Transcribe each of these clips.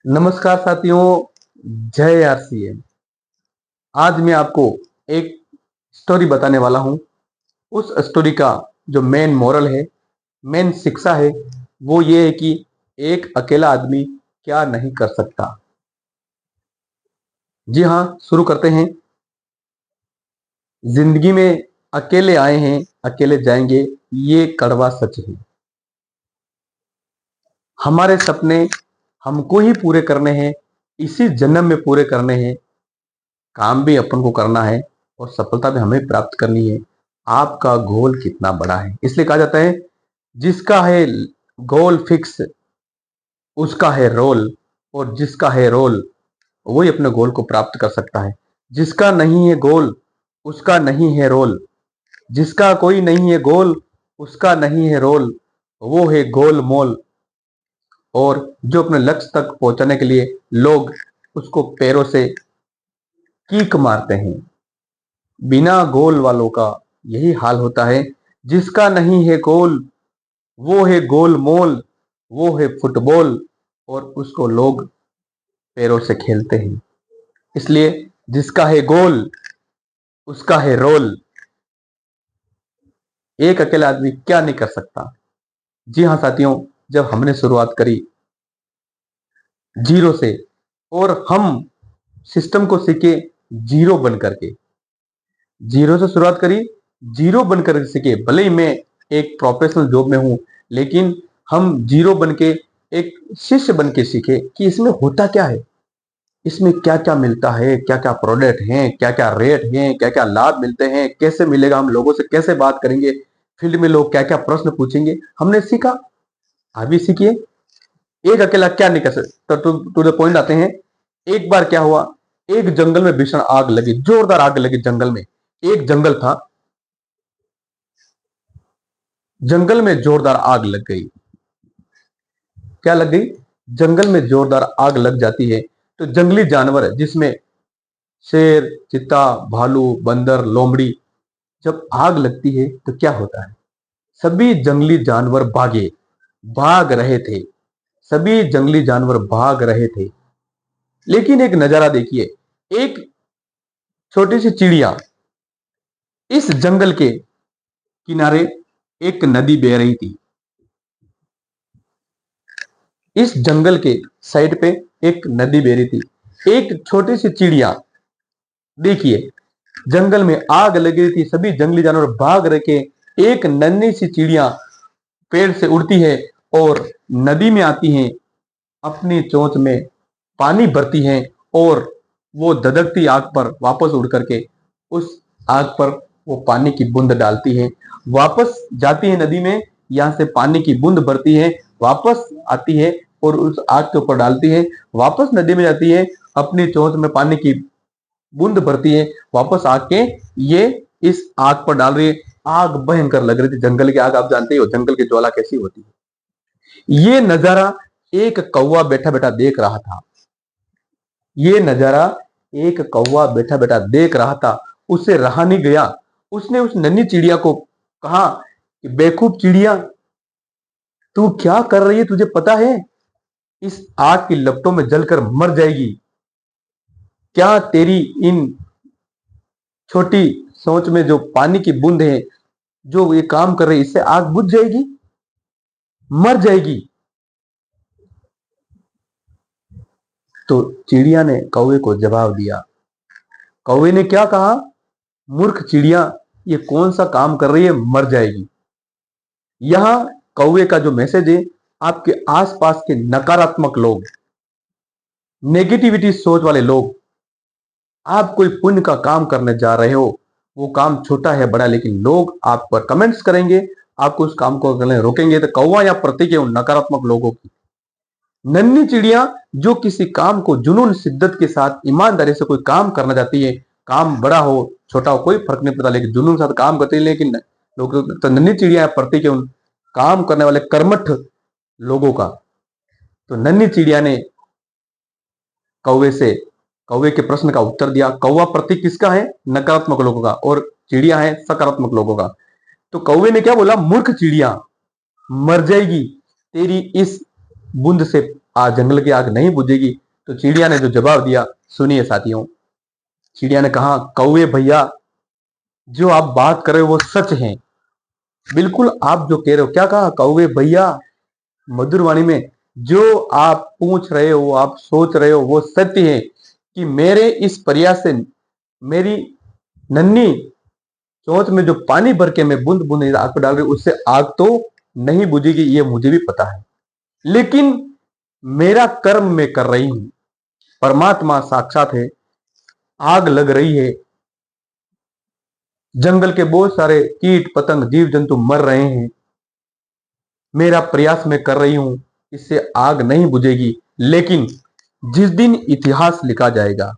नमस्कार साथियों, जय आरसीएम। आज मैं आपको एक स्टोरी बताने वाला हूं। उस स्टोरी का जो मेन मोरल है, मेन शिक्षा है, वो ये है कि एक अकेला आदमी क्या नहीं कर सकता। जी हाँ, शुरू करते हैं। जिंदगी में अकेले आए हैं, अकेले जाएंगे, ये कड़वा सच है। हमारे सपने हमको ही पूरे करने हैं, इसी जन्म में पूरे करने हैं। काम भी अपन को करना है और सफलता भी हमें प्राप्त करनी है। आपका गोल कितना बड़ा है, इसलिए कहा जाता है जिसका है गोल फिक्स उसका है रोल, और जिसका है रोल वही अपने गोल को प्राप्त कर सकता है। जिसका नहीं है गोल उसका नहीं है रोल, जिसका कोई नहीं है गोल उसका नहीं है रोल, वो है गोल मोल। और जो अपने लक्ष्य तक पहुंचने के लिए लोग उसको पैरों से कीक मारते हैं, बिना गोल वालों का यही हाल होता है। जिसका नहीं है गोल वो है गोल मोल, वो है फुटबॉल, और उसको लोग पैरों से खेलते हैं। इसलिए जिसका है गोल उसका है रोल। एक अकेला आदमी क्या नहीं कर सकता। जी हाँ साथियों, जब हमने शुरुआत करी जीरो से, और हम सिस्टम को सीखे जीरो बन करके, जीरो से शुरुआत करी, जीरो बनकर सीखे। भले ही मैं एक प्रोफेशनल जॉब में हूं, लेकिन हम जीरो बन के एक शिष्य बन के सीखे कि इसमें होता क्या है, इसमें क्या क्या मिलता है, क्या क्या प्रोडक्ट हैं, क्या क्या रेट हैं, क्या क्या लाभ मिलते हैं, कैसे मिलेगा, हम लोगों से कैसे बात करेंगे, फील्ड में लोग क्या क्या प्रश्न पूछेंगे, हमने सीखा। अभी सीखिए, एक अकेला क्या नहीं कर सकता। टू द पॉइंट आते हैं। एक बार क्या हुआ, एक जंगल में भीषण आग लगी, जोरदार आग लगी जंगल में। एक जंगल था, जंगल में जोरदार आग लग गई। क्या लग गई? जंगल में जोरदार आग लग जाती है तो जंगली जानवर, जिसमें शेर, चीता, भालू, बंदर, लोमड़ी, जब आग लगती है तो क्या होता है? सभी जंगली जानवर भागे, भाग रहे थे। सभी जंगली जानवर भाग रहे थे। लेकिन एक नजारा देखिए, एक छोटी सी चिड़िया, इस जंगल के किनारे एक नदी बह रही थी। इस जंगल के साइड पे एक नदी बह रही थी। एक छोटी सी चिड़िया, देखिए, जंगल में आग लगी थी, सभी जंगली जानवर भाग रखे, एक नन्ही सी चिड़िया पेड़ से उड़ती है और नदी में आती है, अपनी चोंच में पानी भरती है, और वो धधकती आग पर वापस उड़ करके उस आग पर वो पानी की बूंद डालती है, वापस जाती है नदी में, यहां से पानी की बूंद भरती है, वापस आती है और उस आग के ऊपर डालती है, वापस नदी में जाती है, अपनी चोंच में पानी की बूंद भरती है, वापस आके ये इस आग पर डाल रही है। आग भयंकर लग रही थी, जंगल की आग, आप जानते हो जंगल की ज्वाला कैसी होती है। ये नजारा एक कौवा बैठा बैठा देख रहा था। ये नजारा एक कौवा बैठा बैठा देख रहा था। उसे रहा नहीं गया। उसने उस नन्ही चिड़िया को कहा कि बेवकूफ चिड़िया, तू क्या कर रही है? तुझे पता है इस आग की लपटों में जलकर मर जाएगी। क्या तेरी इन छोटी सोच में जो पानी की बूंद है, जो ये काम कर रही है, इससे आग बुझ जाएगी, मर जाएगी। तो चिड़िया ने कौवे को जवाब दिया। कौवे ने क्या कहा? मूर्ख चिड़िया, ये कौन सा काम कर रही है, मर जाएगी। यहां कौवे का जो मैसेज है, आपके आसपास के नकारात्मक लोग, नेगेटिविटी सोच वाले लोग, आप कोई पुण्य का काम करने जा रहे हो, वो काम छोटा है बड़ा, लेकिन लोग आप पर कमेंट्स करेंगे, आपको उस काम को करने रोकेंगे। तो कौवा या प्रतीक है उन नकारात्मक लोगों की। नन्ही चिड़िया जो किसी काम को जुनून शिद्दत के साथ ईमानदारी से कोई काम करना चाहती है, काम बड़ा हो छोटा हो कोई फर्क नहीं पड़ता, लेकिन जुनून के साथ काम करती है। लेकिन लोग तो नन्ही चिड़िया प्रतीक है उन काम करने वाले कर्मठ लोगों का। तो नन्ही चिड़िया ने कौवे से कौवे के प्रश्न का उत्तर दिया। कौवा प्रतीक किसका है? नकारात्मक लोगों का, और चिड़िया है सकारात्मक लोगों का। तो कौवे ने क्या बोला? मूर्ख चिड़िया, मर जाएगी। तेरी इस बूंद से आज जंगल की आग नहीं बुझेगी। तो चिड़िया ने जो जवाब दिया, सुनिए साथियों। चिड़िया ने कहा, कौवे भैया, जो आप बात कर रहे हो वो सच है। बिल्कुल आप जो कह रहे हो, क्या कहा कौवे भैया, मधुर वाणी में। जो आप पूछ रहे हो, आप सोच रहे हो, वो सत्य है कि मेरे इस प्रयास से मेरी नन्ही चोंच में जो पानी भर के मैं बूंद बूंद आग पर डाल रही हूं, उससे आग तो नहीं बुझेगी, ये मुझे भी पता है। लेकिन मेरा कर्म मैं कर रही हूं, परमात्मा साक्षात है, आग लग रही है, जंगल के बहुत सारे कीट पतंग जीव जंतु मर रहे हैं, मेरा प्रयास मैं कर रही हूं, इससे आग नहीं बुझेगी। लेकिन जिस दिन इतिहास लिखा जाएगा,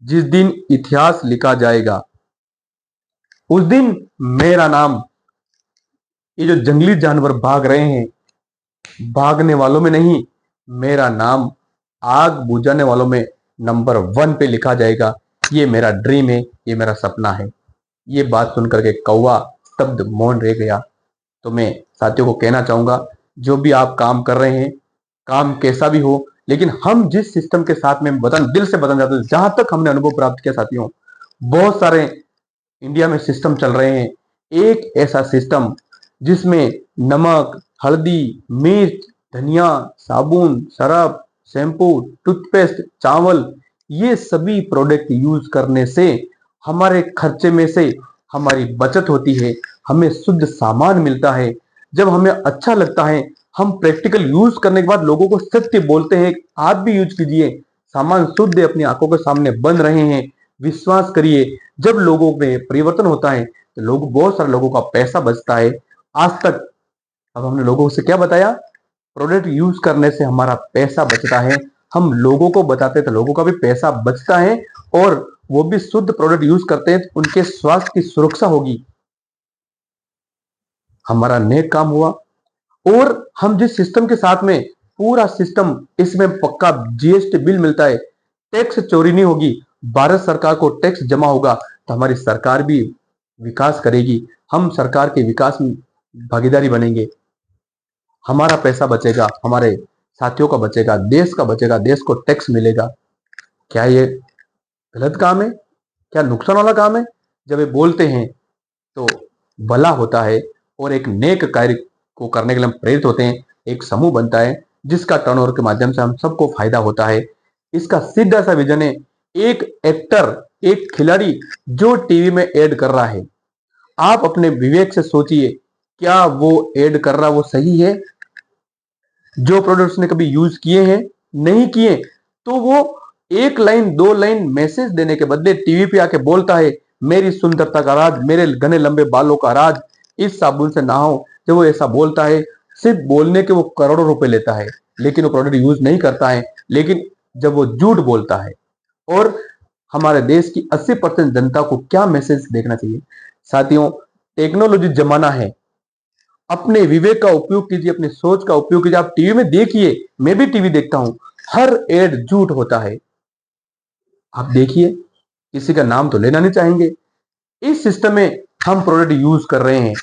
जिस दिन इतिहास लिखा जाएगा, उस दिन मेरा नाम, ये जो जंगली जानवर भाग रहे हैं, भागने वालों में नहीं, मेरा नाम आग बुझाने वालों में नंबर 1 पे लिखा जाएगा। ये मेरा ड्रीम है, ये मेरा सपना है। ये बात सुनकर के कौवा स्तब्ध मौन रह गया। तो मैं साथियों को कहना चाहूंगा, जो भी आप काम कर रहे हैं, काम कैसा भी हो, लेकिन हम जिस सिस्टम के साथ में बदन दिल से बदल जाते हैं, जहां तक हमने अनुभव प्राप्त किया साथियों, बहुत सारे इंडिया में सिस्टम चल रहे हैं। एक ऐसा सिस्टम जिसमें नमक, हल्दी, मिर्च, धनिया, साबुन, सरफ, शैम्पू, टूथपेस्ट, चावल, ये सभी प्रोडक्ट यूज करने से हमारे खर्चे में से हमारी बचत होती है, हमें शुद्ध सामान मिलता है। जब हमें अच्छा लगता है, हम प्रैक्टिकल यूज करने के बाद लोगों को सत्य बोलते हैं, आप भी यूज कीजिए, सामान शुद्ध है, अपनी आंखों के सामने बन रहे हैं, विश्वास करिए। जब लोगों में परिवर्तन होता है तो लोग, बहुत सारे लोगों का पैसा बचता है। आज तक अब हमने लोगों से क्या बताया, प्रोडक्ट यूज करने से हमारा पैसा बचता है, हम लोगों को बताते हैं तो लोगों का भी पैसा बचता है, और वो भी शुद्ध प्रोडक्ट यूज करते हैं तो उनके स्वास्थ्य की सुरक्षा होगी, हमारा नेक काम हुआ। और हम जिस सिस्टम के साथ में, पूरा सिस्टम, इसमें पक्का जीएसटी बिल मिलता है, टैक्स चोरी नहीं होगी, भारत सरकार को टैक्स जमा होगा, तो हमारी सरकार भी विकास करेगी, हम सरकार के विकास में भागीदारी बनेंगे, हमारा पैसा बचेगा, हमारे साथियों का बचेगा, देश का बचेगा, देश को टैक्स मिलेगा। क्या ये गलत काम है? क्या नुकसान वाला काम है? जब ये बोलते हैं तो भला होता है, और एक नेक कार्य को करने के लिए हम प्रेरित होते हैं, एक समूह बनता है जिसका टर्नओवर के माध्यम से हम सबको फायदा होता है। इसका सीधा सा विजन है, एक एक्टर, एक खिलाड़ी जो टीवी में ऐड कर रहा है, आप अपने विवेक से सोचिए, क्या वो ऐड कर रहा वो सही है? जो प्रोडक्ट्स ने कभी यूज किए हैं, नहीं किए, तो वो एक लाइन, 2 लाइन मैसेज देने के बदले टीवी पे आके बोलता है, मेरी सुंदरता का राज, मेरे घने लंबे बालों का राज, इस साबुन से नहाओ। जब वो ऐसा बोलता है, सिर्फ बोलने के वो करोड़ों रुपए लेता है, लेकिन वो प्रोडक्ट यूज नहीं करता है। लेकिन जब वो झूठ बोलता है, और हमारे देश की 80% जनता को क्या मैसेज देखना चाहिए साथियों? टेक्नोलॉजी जमाना है, अपने विवेक का उपयोग कीजिए, अपनी सोच का उपयोग कीजिए। आप टीवी में देखिए, मैं भी टीवी देखता हूं, हर एड झूठ होता है, आप देखिए, किसी का नाम तो लेना नहीं चाहेंगे। इस सिस्टम में हम प्रोडक्ट यूज कर रहे हैं,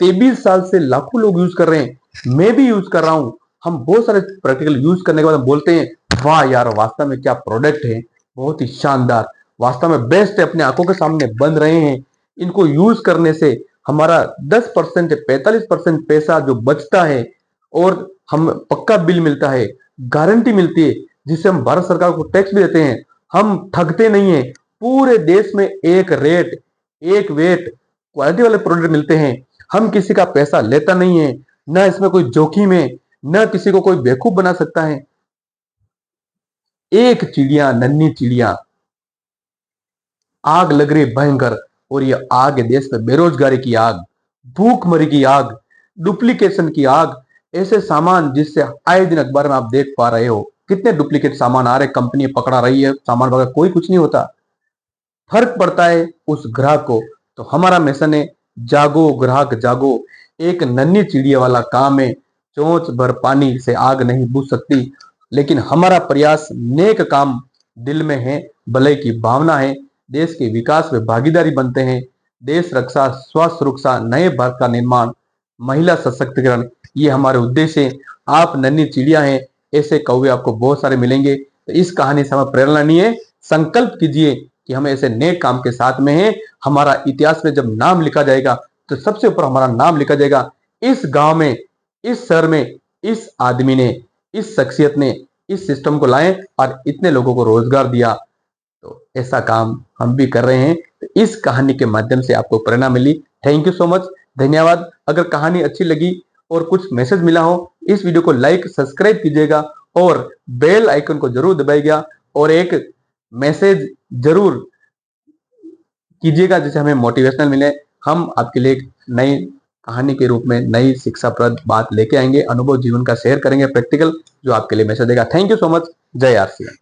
23 साल से लाखों लोग यूज कर रहे हैं, मैं भी यूज कर रहा हूं। हम बहुत सारे प्रैक्टिकल यूज करने के बाद हम बोलते हैं, वाह यार, वास्तव में क्या प्रोडक्ट है, बहुत ही शानदार, वास्तव में बेस्ट है, अपने आंखों के सामने बन रहे हैं। इनको यूज करने से हमारा 10% 45% पैसा जो बचता है, और हम पक्का बिल मिलता है, गारंटी मिलती है, जिससे हम भारत सरकार को टैक्स भी देते हैं, हम ठगते नहीं है। पूरे देश में एक रेट, एक वेट, क्वालिटी वाले प्रोडक्ट मिलते हैं, हम किसी का पैसा लेता नहीं है, ना इसमें कोई जोखिम है, ना किसी को कोई बेवकूफ बना सकता है। एक चिड़िया, नन्ही चिड़िया, आग लग रही भयंकर, और ये आग है देश में बेरोजगारी की आग, भूखमरी की आग, डुप्लीकेशन की आग, ऐसे सामान जिससे आए दिन अखबार में आप देख पा रहे हो कितने डुप्लीकेट सामान आ रहे, कंपनी पकड़ा रही है, सामान वगैरह कोई कुछ नहीं होता, फर्क पड़ता है उस ग्राहक को। तो हमारा मिशन है, जागो ग्राहक जागो, एक नन्ही चिड़िया वाला काम है, चोंच भर पानी से आग नहीं बुझ सकती, लेकिन हमारा प्रयास नेक काम दिल में है, भले की भावना है, देश के विकास में भागीदारी बनते हैं, देश रक्षा, स्वास्थ्य सुरक्षा, नए भारत का निर्माण, महिला सशक्तिकरण, ये हमारे उद्देश्य है। आप नन्ही चिड़िया हैं, ऐसे कौवे आपको बहुत सारे मिलेंगे। तो इस कहानी से हमें प्रेरणा नहीं है, संकल्प कीजिए कि हम ऐसे नेक काम के साथ में हैं। हमारा इतिहास में जब नाम लिखा जाएगा तो सबसे ऊपर हमारा नाम लिखा जाएगा, इस गांव में, इस शहर में, इस आदमी ने, इस शख्सियत ने इस सिस्टम को लाए और इतने लोगों को रोजगार दिया। तो ऐसा काम हम भी कर रहे हैं। तो इस कहानी के माध्यम से आपको प्रेरणा मिली। थैंक यू सो मच, धन्यवाद। अगर कहानी अच्छी लगी और कुछ मैसेज मिला हो, इस वीडियो को लाइक सब्सक्राइब कीजिएगा और बेल आइकन को जरूर दबाइएगा और एक मैसेज जरूर कीजिएगा जिससे हमें मोटिवेशनल मिले। हम आपके लिए एक नई कहानी के रूप में नई शिक्षाप्रद बात लेके आएंगे, अनुभव जीवन का शेयर करेंगे, प्रैक्टिकल, जो आपके लिए मैसेज देगा। Thank you so much. जय आर सी एम।